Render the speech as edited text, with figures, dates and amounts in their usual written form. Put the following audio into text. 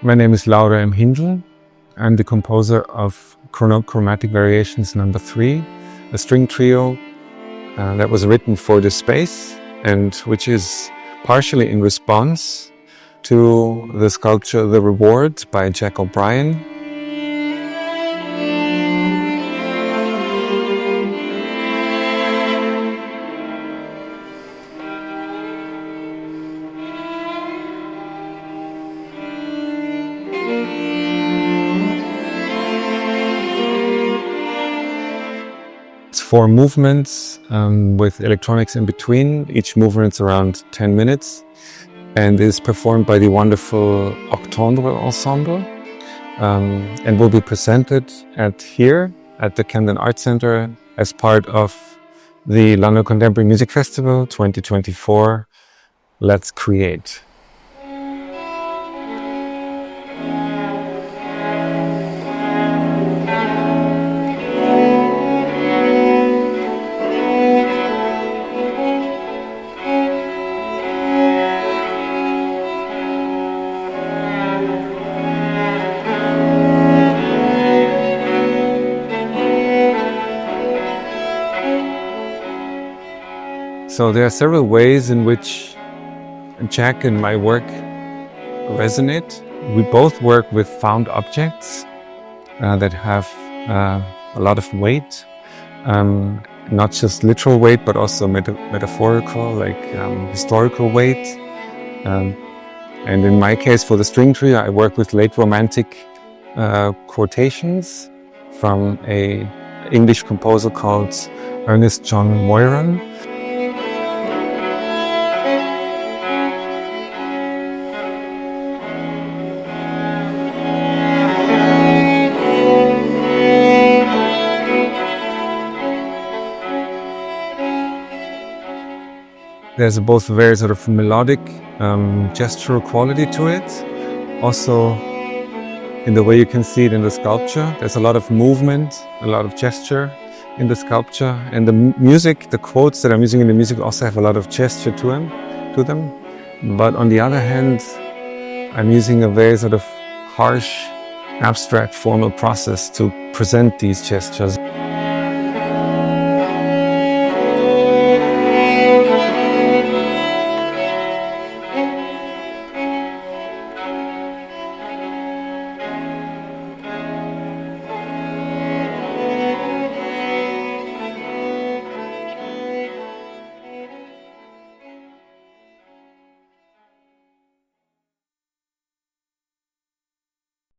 My name is Laure M.Hiendl. I'm the composer of Chronochromatic Variations III, a string trio that was written for this space and which is partially in response to the sculpture The Reward by Jack O'Brien. It's 4 movements with electronics in between. Each movement is around 10 minutes and is performed by the wonderful Octandre ensemble and will be presented here at the Camden Art Centre as part of the London Contemporary Music Festival 2024. Let's create. So there are several ways in which Jack and my work resonate. We both work with found objects that have a lot of weight, not just literal weight, but also metaphorical, like historical weight. And in my case, for the string trio, I work with late Romantic quotations from an English composer called Ernest John Moyron. There's both very sort of melodic, gestural quality to it. Also, in the way you can see it in the sculpture, there's a lot of movement, a lot of gesture in the sculpture. And the music, the quotes that I'm using in the music also have a lot of gesture to them. But on the other hand, I'm using a very sort of harsh, abstract, formal process to present these gestures.